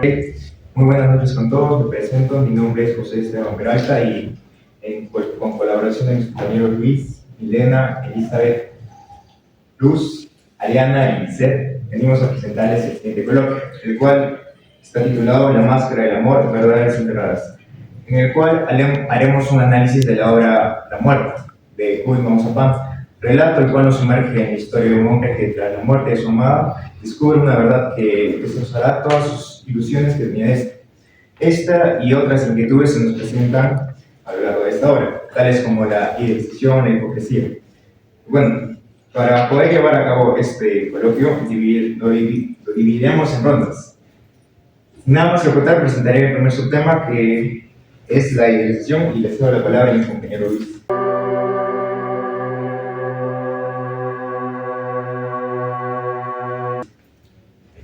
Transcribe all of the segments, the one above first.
Muy buenas noches con todos, me presento, mi nombre es José Esteban Peralta y con colaboración de mis compañeros Luis, Milena, Elizabeth, Luz, Ariana y Lisette, venimos a presentarles el siguiente coloquio, el cual está titulado La máscara del amor, verdades enterradas, en el cual haremos un análisis de la obra La muerte, de Guy Maupassant, relato el cual nos sumerge en la historia de un hombre que tras la muerte de su amada descubre una verdad que destrozará todas sus ilusiones que tenía esta y otras inquietudes se nos presentan a lo largo de esta obra, tales como la idealización, la hipocresía. Bueno, para poder llevar a cabo este coloquio, lo dividiremos en rondas. Nada más que aportar, presentaré el primer subtema, que es la idealización, y le cedo la palabra a mi compañero Luis.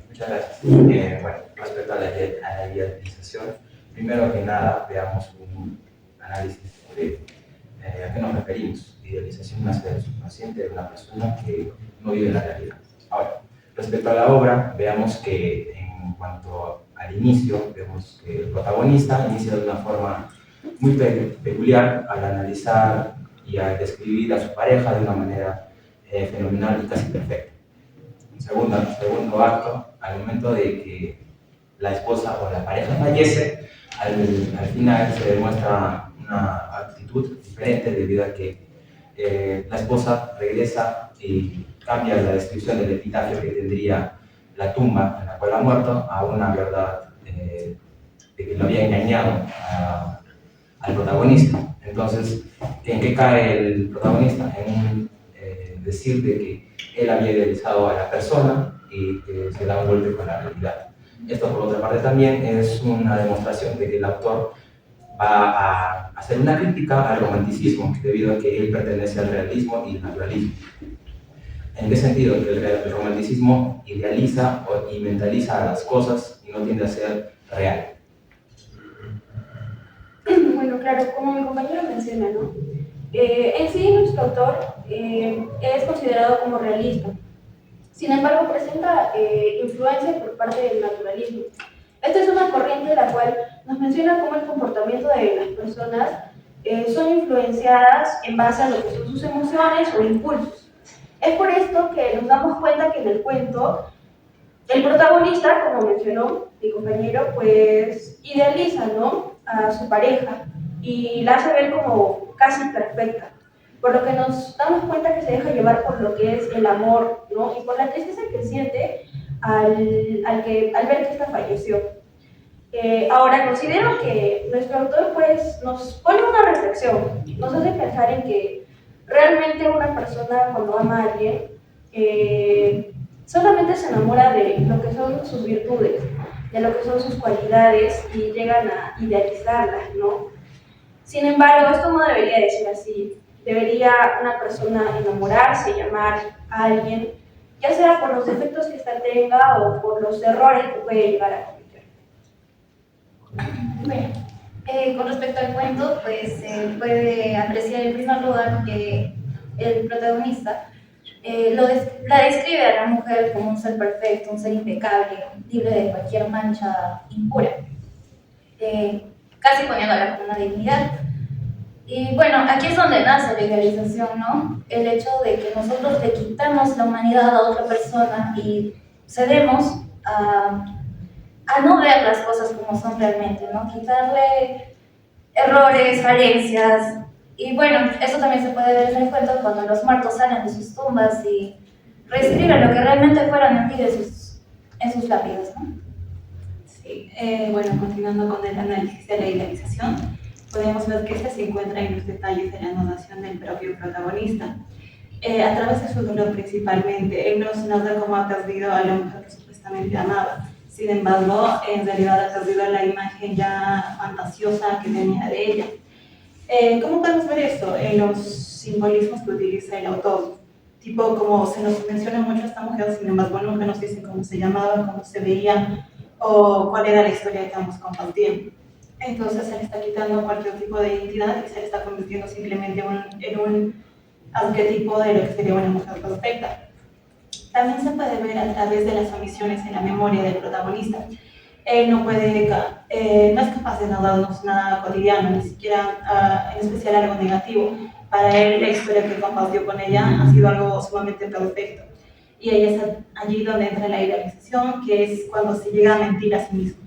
Muchas gracias. Bueno, respecto a la idealización, primero que nada veamos un análisis sobre a qué nos referimos. Idealización nace del subconsciente de una persona que no vive la realidad. Ahora, respecto a la obra, veamos que en cuanto al inicio, vemos que el protagonista inicia de una forma muy peculiar al analizar y al describir a su pareja de una manera fenomenal y casi perfecta. Segundo acto, al momento de que la esposa o la pareja fallece, al final se demuestra una actitud diferente debido a que la esposa regresa y cambia la descripción del epitafio que tendría la tumba en la cual ha muerto a una verdad de que lo había engañado al protagonista. Entonces, ¿en qué cae el protagonista? En decir de que él había idealizado a la persona y que se da un golpe con la realidad. Esto, por otra parte, también es una demostración de que el autor va a hacer una crítica al romanticismo, debido a que él pertenece al realismo y al naturalismo. ¿En qué sentido? Que el romanticismo idealiza y mentaliza a las cosas y no tiende a ser real. Bueno, claro, como mi compañero menciona, ¿no? En sí, nuestro autor es considerado como realista. Sin embargo, presenta influencia por parte del naturalismo. Esta es una corriente la cual nos menciona cómo el comportamiento de las personas son influenciadas en base a lo que son sus emociones o impulsos. Es por esto que nos damos cuenta que en el cuento el protagonista, como mencionó mi compañero, pues idealiza, ¿no?, a su pareja y la hace ver como casi perfecta, por lo que nos damos cuenta que se deja llevar por lo que es el amor, ¿no?, y por la tristeza que siente al ver que esta falleció. Ahora, considero que nuestro autor pues nos pone una reflexión, nos hace pensar en que realmente una persona cuando ama a alguien solamente se enamora de lo que son sus virtudes, de lo que son sus cualidades y llegan a idealizarlas, ¿no? Sin embargo, esto no debería de ser así. Debería una persona enamorarse y amar a alguien, ya sea por los defectos que ésta tenga o por los errores que puede llegar a cometer. Bueno, con respecto al cuento, pues se puede apreciar en primer lugar que el protagonista la describe a la mujer como un ser perfecto, un ser impecable, libre de cualquier mancha impura, casi poniéndola como una divinidad. Y bueno, aquí es donde nace la idealización, ¿no? El hecho de que nosotros le quitamos la humanidad a otra persona y cedemos a no ver las cosas como son realmente, ¿no? Quitarle errores, falencias. Y bueno, eso también se puede ver en el cuento cuando los muertos salen de sus tumbas y reescriben lo que realmente fueron en vida en sus lápidas, ¿no? Sí, bueno, continuando con el análisis de la idealización, podemos ver que este se encuentra en los detalles de la narración del propio protagonista. A través de su dolor principalmente, él nos narra cómo ha perdido a la mujer que supuestamente amaba. Sin embargo, en realidad ha perdido la imagen ya fantasiosa que tenía de ella. ¿Cómo podemos ver esto? En los simbolismos que utiliza el autor. Tipo, como se nos menciona mucho a esta mujer, sin embargo, nunca nos dicen cómo se llamaba, cómo se veía o cuál era la historia que estamos compartiendo. Entonces, se le está quitando cualquier tipo de identidad y se le está convirtiendo simplemente en un arquetipo de lo que sería una mujer perfecta. También se puede ver a través de las omisiones en la memoria del protagonista. él no puede, no es capaz de no darnos nada cotidiano, ni siquiera en especial algo negativo. Para él, la historia que compartió con ella ha sido algo sumamente perfecto. Y ahí es allí donde entra la idealización, que es cuando se llega a mentir a sí mismo.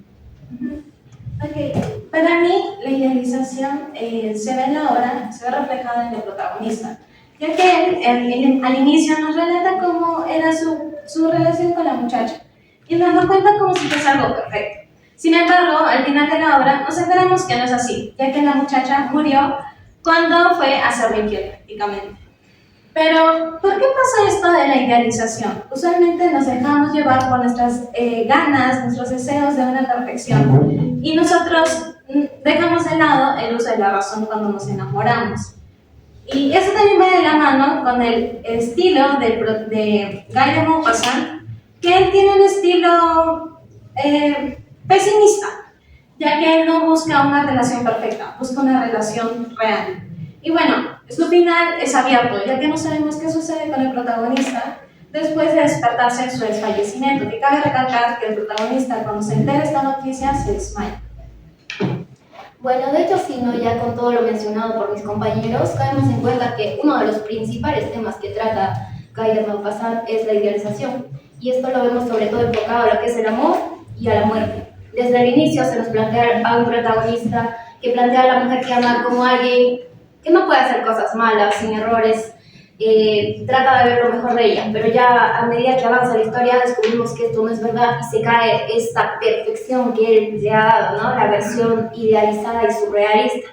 Ok, para mí la idealización se ve en la obra, se ve reflejada en el protagonista, ya que él al inicio nos relata cómo era su relación con la muchacha y nos da cuenta como si fuese algo perfecto. Sin embargo, al final de la obra nos enteramos que no es así, ya que la muchacha murió cuando fue a ser infiel prácticamente. Pero, ¿por qué pasa esto de la idealización? Usualmente nos dejamos llevar por nuestras ganas, nuestros deseos de una perfección y nosotros dejamos de lado el uso de la razón cuando nos enamoramos. Y eso también va de la mano con el estilo de Guy de Maupassant, que él tiene un estilo pesimista, ya que él no busca una relación perfecta, busca una relación real. Y bueno, su final es abierto, ya que no sabemos qué sucede con el protagonista después de despertarse en su desfallecimiento, que cabe recalcar que el protagonista cuando se entera de esta noticia se desmaya. Bueno, de hecho, sí, ¿no? Ya con todo lo mencionado por mis compañeros, caemos en cuenta que uno de los principales temas que trata Guy de Maupassant es la idealización. Y esto lo vemos sobre todo enfocado a lo que es el amor y a la muerte. Desde el inicio se nos plantea a un protagonista que plantea a la mujer que ama como alguien que no puede hacer cosas malas, sin errores, trata de ver lo mejor de ella, pero ya a medida que avanza la historia descubrimos que esto no es verdad y se cae esta perfección que él le ha dado, ¿no? La versión idealizada y surrealista.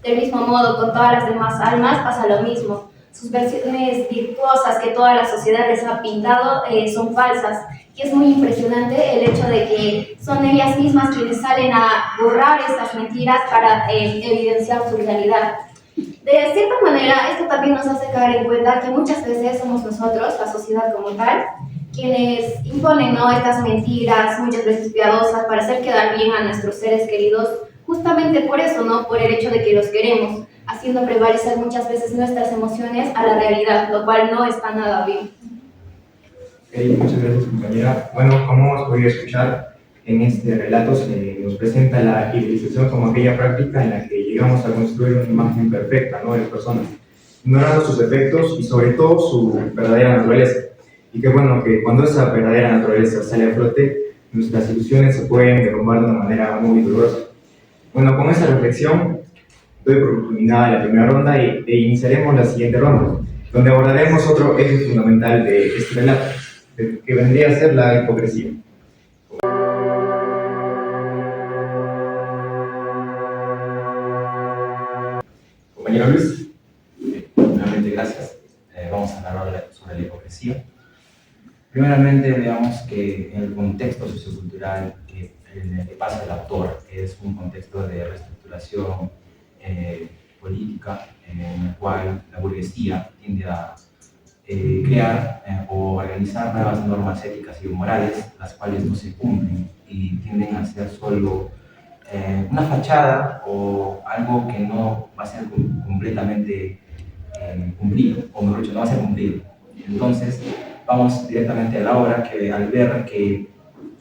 Del mismo modo, con todas las demás almas pasa lo mismo. Sus versiones virtuosas que toda la sociedad les ha pintado son falsas. Y es muy impresionante el hecho de que son ellas mismas quienes salen a borrar estas mentiras para evidenciar su realidad. De cierta manera, esto también nos hace caer en cuenta que muchas veces somos nosotros, la sociedad como tal, quienes imponen, ¿no?, estas mentiras, muchas veces piadosas, para hacer quedar bien a nuestros seres queridos, justamente por eso, ¿no?, por el hecho de que los queremos, haciendo prevalecer muchas veces nuestras emociones a la realidad, lo cual no está nada bien. Muchas gracias, compañera. Bueno, como hemos podido escuchar, en este relato se nos presenta la idealización como aquella práctica en la que llegamos a construir una imagen perfecta, ¿no?, de las personas, ignorando sus efectos y sobre todo su verdadera naturaleza. Y que bueno, que cuando esa verdadera naturaleza sale a flote, nuestras ilusiones se pueden derrumbar de una manera muy dolorosa. Bueno, con esta reflexión doy por culminada la primera ronda e iniciaremos la siguiente ronda, donde abordaremos otro eje fundamental de este relato, que vendría a ser la hipocresía. Compañero Luis. Nuevamente, gracias. Vamos a hablar sobre la hipocresía. Primeramente, veamos que en el contexto sociocultural en el que pasa el autor, que es un contexto de reestructuración política, en el cual la burguesía tiende a crear o organizar nuevas normas éticas y morales, las cuales no se cumplen y tienden a ser solo una fachada o algo que no va a ser completamente cumplido, o mejor dicho, no va a ser cumplido. Entonces, vamos directamente a la obra, que al ver que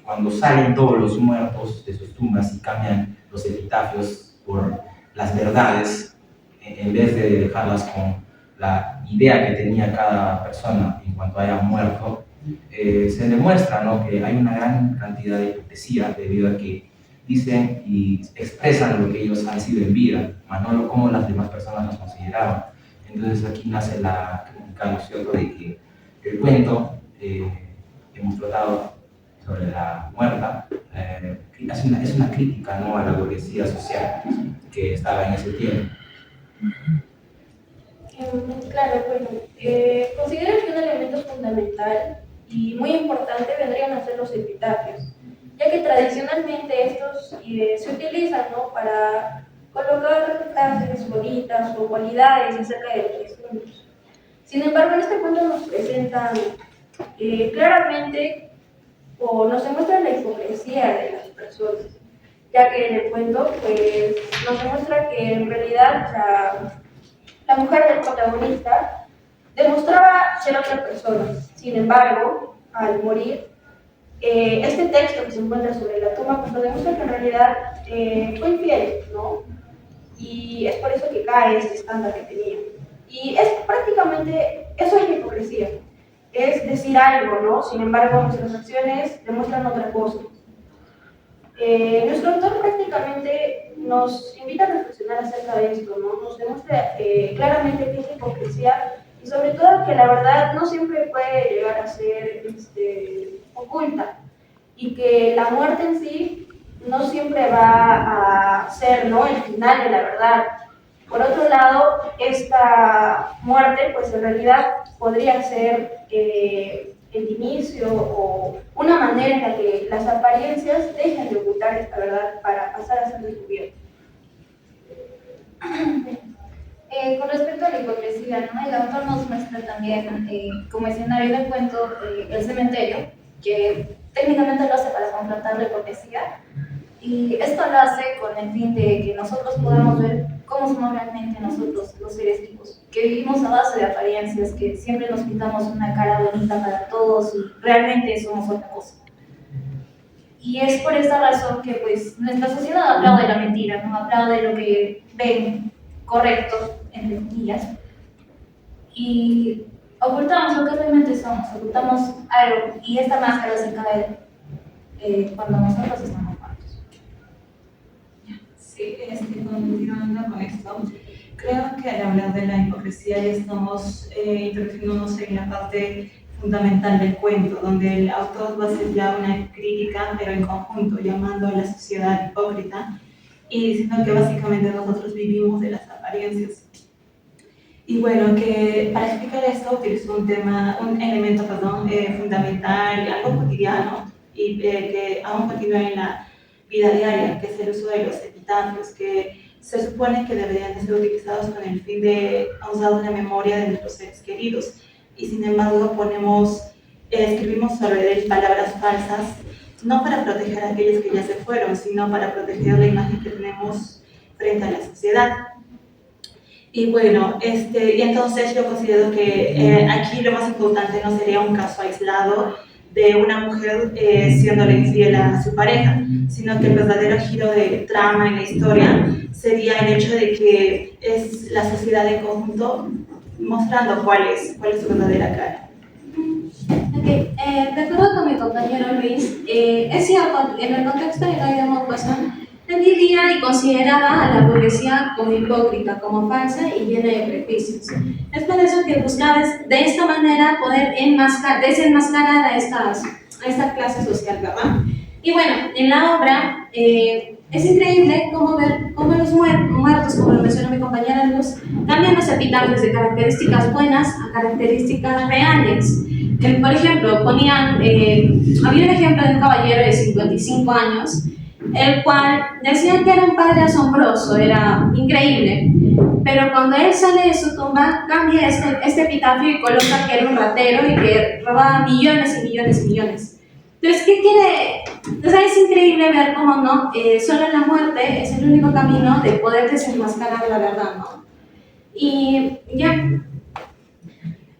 cuando salen todos los muertos de sus tumbas y cambian los epitafios por las verdades, en vez de dejarlas con la idea que tenía cada persona en cuanto haya muerto, se demuestra, ¿no?, que hay una gran cantidad de hipocresía debido a que dicen y expresan lo que ellos han sido en vida, más no como las demás personas los consideraban. Entonces aquí nace la crítica, ¿no es cierto?, de que el cuento que hemos tratado sobre la muerta es una crítica, ¿no?, a la burguesía social que estaba en ese tiempo. Claro, bueno, considero que un elemento fundamental y muy importante vendrían a ser los epitafios, ya que tradicionalmente estos se utilizan, ¿no?, para colocar frases bonitas o cualidades acerca de los difuntos. Sin embargo, en este punto nos presentan claramente o nos demuestran la hipocresía de las personas, ya que en el cuento pues, nos demuestra que en realidad la mujer del protagonista demostraba ser otra persona. Sin embargo, al morir, este texto que se encuentra sobre la tumba pues nos demuestra que en realidad fue infiel, ¿no? Y es por eso que cae este estándar que tenía. Y es prácticamente, eso es la hipocresía, es decir algo, ¿no? Sin embargo, nuestras acciones demuestran otra cosa. Nuestro autor prácticamente nos invita a reflexionar acerca de esto, ¿no? Nos demuestra claramente qué es hipocresía y sobre todo que la verdad no siempre puede llegar a ser oculta y que la muerte en sí no siempre va a ser, ¿no?, el final de la verdad. Por otro lado, esta muerte pues en realidad podría ser el inicio o una manera en la que las apariencias dejen de ocultar esta verdad para pasar a ser descubiertas. Con respecto a la hipocresía, ¿no? El autor nos muestra también como escenario del cuento el cementerio, que técnicamente lo hace para confrontar la hipocresía, y esto lo hace con el fin de que nosotros podamos ver cómo somos realmente nosotros, los seres vivos, que vivimos a base de apariencias, que siempre nos pintamos una cara bonita para todos y realmente somos otra cosa. Y es por esta razón que pues nuestra sociedad aplaude la mentira, ¿no? Aplaude lo que ven correcto, entre comillas, y ocultamos lo que realmente somos, ocultamos algo, y esta máscara se cae cuando nosotros estamos muertos. Sí, continuando con esto, creo que al hablar de la hipocresía ya estamos introduciéndonos en la parte fundamental del cuento, donde el autor va a hacer ya una crítica, pero en conjunto, llamando a la sociedad hipócrita y diciendo que básicamente nosotros vivimos de las apariencias. Y bueno, que para explicar esto utilizó un elemento fundamental, algo cotidiano y que aún continúa en la vida diaria, que es el uso de los epitafios, que se supone que deberían de ser utilizados con el fin de honrar la memoria de nuestros seres queridos. Y sin embargo escribimos sobre él palabras falsas, no para proteger a aquellos que ya se fueron, sino para proteger la imagen que tenemos frente a la sociedad. Y bueno, y entonces yo considero que aquí lo más importante no sería un caso aislado de una mujer siéndole infiel a su pareja, sino que el verdadero giro de trama en la historia sería el hecho de que es la sociedad en conjunto mostrando cuál es su verdadera cara. De acuerdo con mi compañero Luis, es cierto, en el contexto de la vida de Maupassant, él vivía y consideraba a la burguesía como hipócrita, como falsa y llena de prejuicios. Es por eso que buscaba de esta manera poder desenmascarar a esta clase social, ¿verdad? Y bueno, en la obra es increíble cómo ver cómo los muertos, como lo mencionó mi compañera Luz, cambian los epitafios de características buenas a características reales. Por ejemplo, había un ejemplo de un caballero de 55 años, el cual decían que era un padre asombroso, era increíble, pero cuando él sale de su tumba, cambia este epitafio y coloca que era un ratero y que robaba millones y millones y millones. Entonces, ¿qué quiere? O sea, es increíble ver cómo no, solo la muerte es el único camino de poder desenmascarar la verdad, ¿no? Y ya.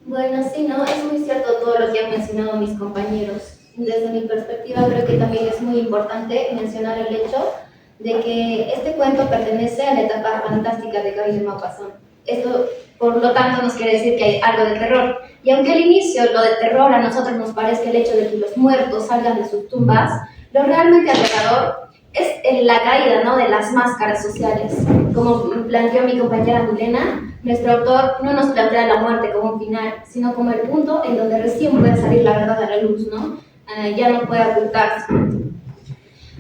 Bueno, sí, ¿no? Es muy cierto todo lo que han mencionado mis compañeros. Desde mi perspectiva, creo que también es muy importante mencionar el hecho de que este cuento pertenece a la etapa fantástica de Camille Maupassant. Esto, por lo tanto, nos quiere decir que hay algo de terror. Y aunque al inicio lo de terror a nosotros nos parezca el hecho de que los muertos salgan de sus tumbas, lo realmente aterrador es la caída, ¿no?, de las máscaras sociales. Como planteó mi compañera Milena, nuestro autor no nos plantea la muerte como un final, sino como el punto en donde recién puede salir la verdad a la luz, ¿no? Ya no puede ocultarse.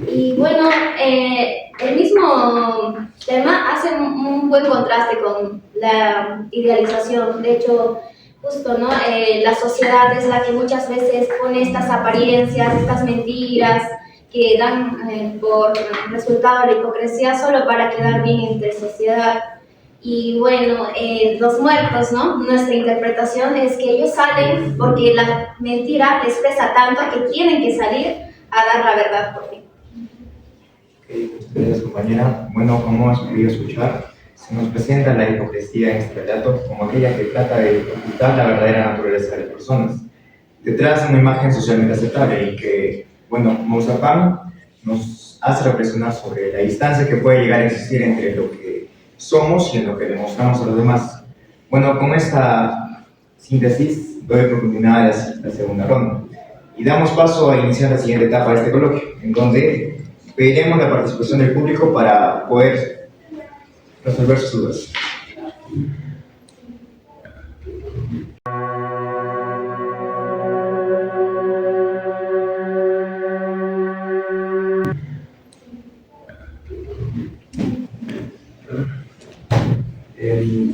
Y bueno, el mismo tema hace un buen contraste con la idealización. De hecho, justo, ¿no? La sociedad es la que muchas veces pone estas apariencias, estas mentiras que dan por resultado la hipocresía solo para quedar bien entre sociedad. Y bueno, los muertos, ¿no? Nuestra interpretación es que ellos salen porque la mentira les pesa tanto que tienen que salir a dar la verdad por fin. Muchas gracias, compañera. Bueno, como has podido escuchar, se nos presenta la hipocresía en este relato como aquella que trata de ocultar la verdadera naturaleza de las personas. detrás de una imagen socialmente aceptable y que, bueno, Mausapán nos hace reflexionar sobre la distancia que puede llegar a existir entre lo que somos y en lo que demostramos a los demás. Bueno, con esta síntesis doy por culminada la segunda ronda y damos paso a iniciar la siguiente etapa de este coloquio, en donde pediremos la participación del público para poder resolver sus dudas.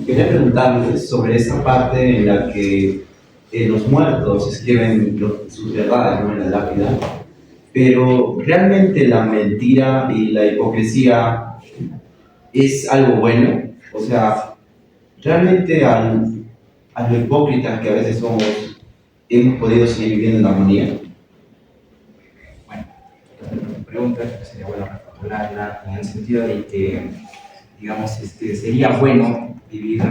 Quería preguntarles sobre esa parte en la que los muertos escriben sus verdades, ¿no?, en la lápida, pero ¿realmente la mentira y la hipocresía es algo bueno? O sea, ¿realmente a los hipócritas que a veces somos hemos podido seguir viviendo en armonía? Bueno, la pregunta creo que sería bueno reformularla en el sentido de que, digamos, sería bueno vivir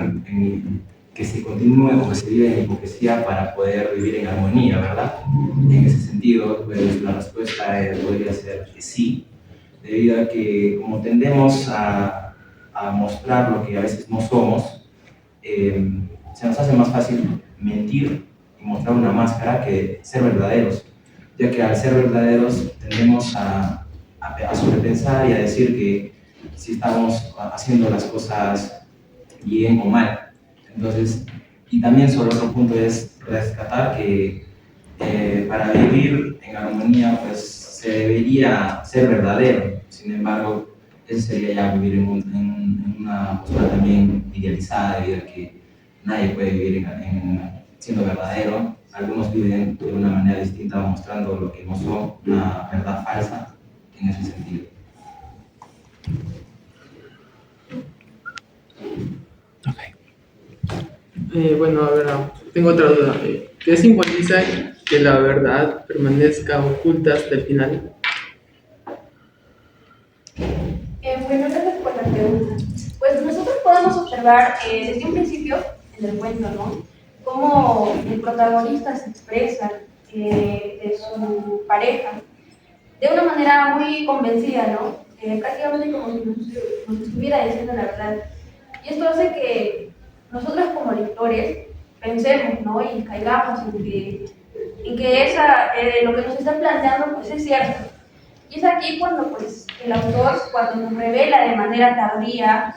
que se continúe o que se vive en hipocresía para poder vivir en armonía, ¿verdad? En ese sentido, pues, la respuesta podría ser que sí, debido a que como tendemos a mostrar lo que a veces no somos, se nos hace más fácil mentir y mostrar una máscara que ser verdaderos, ya que al ser verdaderos tendemos a sobrepensar y a decir que si estamos haciendo las cosas bien o mal. Entonces, y también sobre otro punto es rescatar que para vivir en armonía pues se debería ser verdadero. Sin embargo, eso sería ya vivir en una postura también idealizada, debido a que nadie puede vivir siendo verdadero. Algunos viven de una manera distinta, mostrando lo que no son, una verdad falsa en ese sentido. Bueno, a ver, tengo otra duda. ¿Qué simboliza que la verdad permanezca oculta hasta el final? Bueno, gracias por la pregunta. Pues nosotros podemos observar desde un principio en el cuento, ¿no?, cómo el protagonista se expresa de su pareja de una manera muy convencida, ¿no? Prácticamente como si nos estuviera diciendo la verdad. Y esto hace que nosotros como lectores pensemos, ¿no?, y caigamos en que lo que nos está planteando pues es cierto. Y es aquí cuando pues el autor, cuando nos revela de manera tardía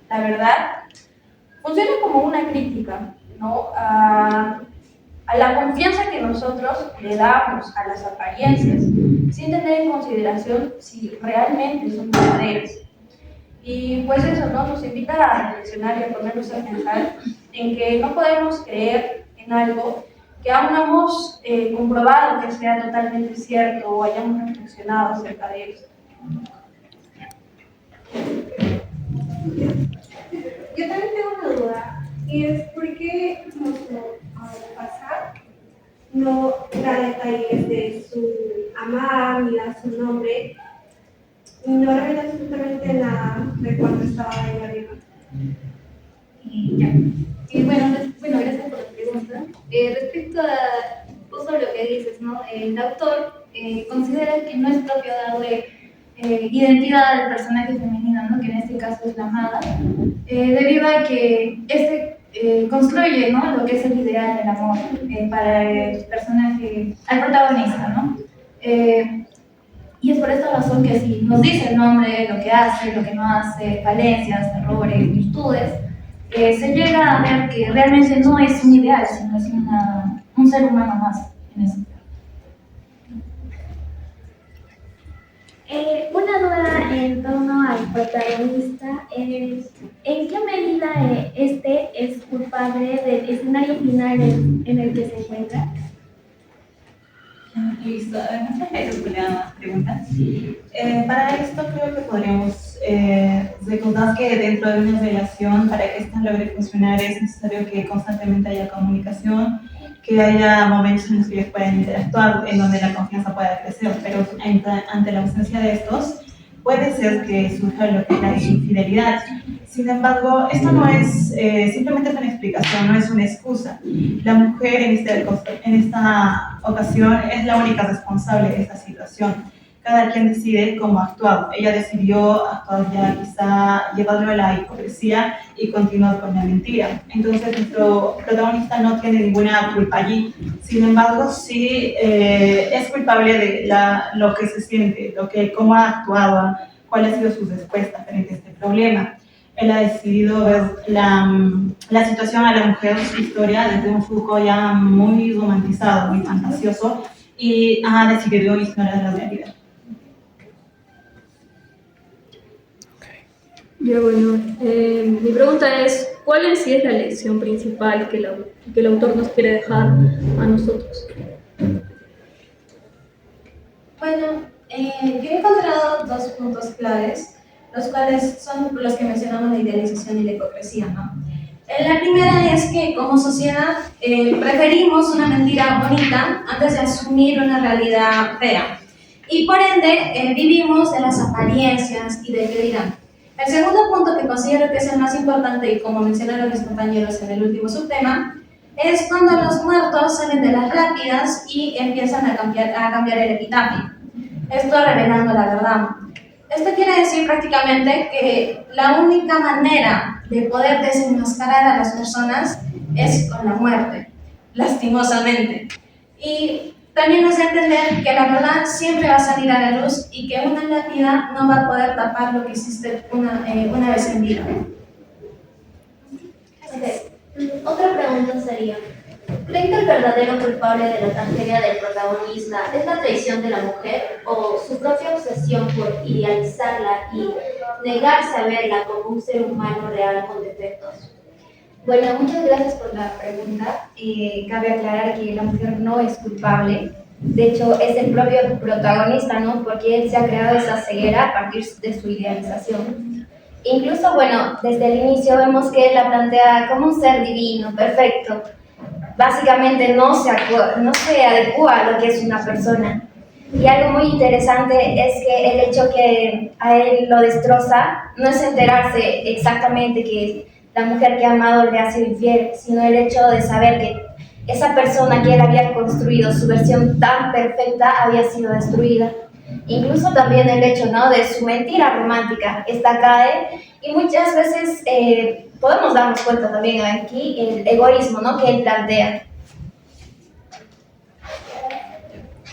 la verdad, funciona como una crítica, ¿no?, a la confianza que nosotros le damos a las apariencias, sin tener en consideración si realmente son verdaderas. Y pues eso, ¿no?, nos invita a reflexionar y a ponernos a pensar en que no podemos creer en algo que aún no hemos comprobado que sea totalmente cierto o hayamos reflexionado acerca de eso. Yo también tengo una duda, y es por qué al pasar no da detalles de su amada, ni da su nombre, no revela absolutamente nada de cuando estaba ahí arriba. Y ya. Bueno, gracias por la pregunta. Respecto a justo lo que dices, ¿no? El autor considera que no es propio darle identidad al personaje femenino, ¿no?, que en este caso es la amada, debido a que construye, ¿no?, lo que es el ideal del amor para el personaje, al protagonista, ¿no? Y es por esta razón que si nos dice el nombre, lo que hace, lo que no hace, falencias, errores, virtudes, se llega a ver que realmente no es un ideal, sino es un ser humano más en eso. Una duda en torno al protagonista es: ¿en qué medida este es culpable del escenario final en el que se encuentra? Listo, gracias por la pregunta. Para esto creo que podríamos recordar que dentro de una relación, para que esta logre funcionar, es necesario que constantemente haya comunicación, que haya momentos en los que ellos puedan interactuar, en donde la confianza pueda crecer, pero ante la ausencia de estos, puede ser que surja lo que es la infidelidad. Sin embargo, esto no es simplemente una explicación, no es una excusa. La mujer en esta ocasión es la única responsable de esta situación. Cada quien decide cómo actuar. Ella decidió actuar ya quizá llevarlo a la hipocresía y continuar con la mentira. Entonces nuestro protagonista no tiene ninguna culpa allí. Sin embargo, sí es culpable de lo que se siente, cómo ha actuado, cuál ha sido su respuesta frente a este problema. Él ha decidido ver la situación a la mujer, su historia, desde un foco ya muy romantizado, muy fantasioso, y ha decidido ignorar la realidad. Ya bueno, mi pregunta es, ¿cuál en sí es la lección principal que el autor nos quiere dejar a nosotros? Bueno, yo he encontrado dos puntos claves, los cuales son los que mencionamos la idealización y la hipocresía, ¿no? La primera es que como sociedad preferimos una mentira bonita antes de asumir una realidad fea. Y por ende vivimos de las apariencias y del que dirán. El segundo punto que considero que es el más importante y como mencionaron mis compañeros en el último subtema, es cuando los muertos salen de las lápidas y empiezan a cambiar el epitafio. Esto revelando la verdad. Esto quiere decir prácticamente que la única manera de poder desenmascarar a las personas es con la muerte, lastimosamente. Y también nos da a entender que la verdad siempre va a salir a la luz y que una lápida no va a poder tapar lo que hiciste una vez en vida. Otra pregunta sería, ¿creen que el verdadero culpable de la tragedia del protagonista es la traición de la mujer o su propia obsesión por idealizarla y negarse a verla como un ser humano real con defectos? Bueno, muchas gracias por la pregunta. Cabe aclarar que la mujer no es culpable. De hecho, es el propio protagonista, ¿no? Porque él se ha creado esa ceguera a partir de su idealización. Incluso, bueno, desde el inicio vemos que él la plantea como un ser divino, perfecto. Básicamente no se adecua a lo que es una persona. Y algo muy interesante es que el hecho que a él lo destroza no es enterarse exactamente que la mujer que ha amado le ha sido infiel, sino el hecho de saber que esa persona que él había construido, su versión tan perfecta, había sido destruida. Incluso también el hecho, ¿no?, de su mentira romántica, esta cae, y muchas veces podemos darnos cuenta también aquí el egoísmo, ¿no?, que él plantea.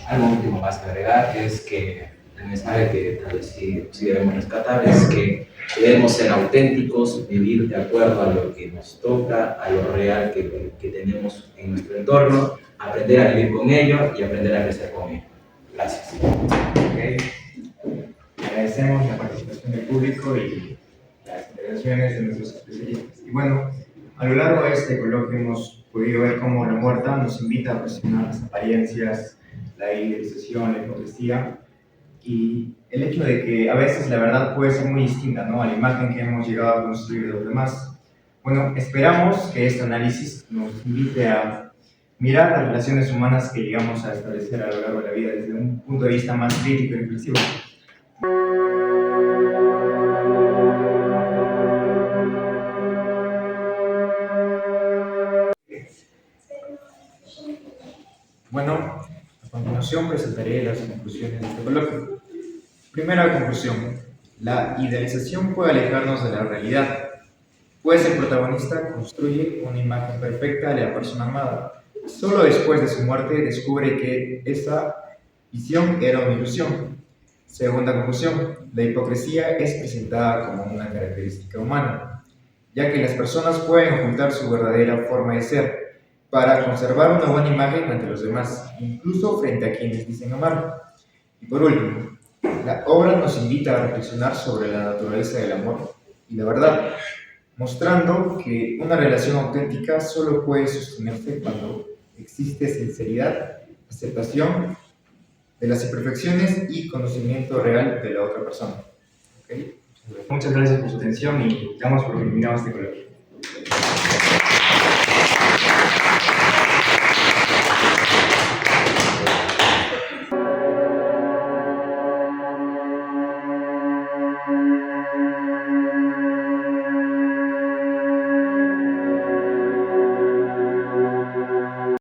Algo último más que agregar es que el mensaje que tal vez sí debemos rescatar es que debemos ser auténticos, vivir de acuerdo a lo que nos toca, a lo real que tenemos en nuestro entorno, aprender a vivir con ello y aprender a crecer con ello. Gracias. Okay. Agradecemos la participación del público y las intervenciones de nuestros especialistas. Y bueno, a lo largo de este coloquio hemos podido ver cómo la muerta nos invita a cuestionar las apariencias, la idealización, la hipocresía y el hecho de que a veces la verdad puede ser muy distinta, ¿no?, a la imagen que hemos llegado a construir de los demás. Bueno, esperamos que este análisis nos invite a mirar las relaciones humanas que llegamos a establecer a lo largo de la vida desde un punto de vista más crítico y reflexivo. Bueno, a continuación presentaré las conclusiones de este coloquio. Primera conclusión: la idealización puede alejarnos de la realidad, pues el protagonista construye una imagen perfecta de la persona amada. Solo después de su muerte descubre que esa visión era una ilusión. Segunda conclusión: la hipocresía es presentada como una característica humana, ya que las personas pueden ocultar su verdadera forma de ser para conservar una buena imagen ante los demás, incluso frente a quienes dicen amar. Y por último, la obra nos invita a reflexionar sobre la naturaleza del amor y la verdad, mostrando que una relación auténtica solo puede sostenerse cuando existe sinceridad, aceptación de las imperfecciones y conocimiento real de la otra persona. ¿Okay? Muchas gracias por su atención y damos por terminado este coloquio.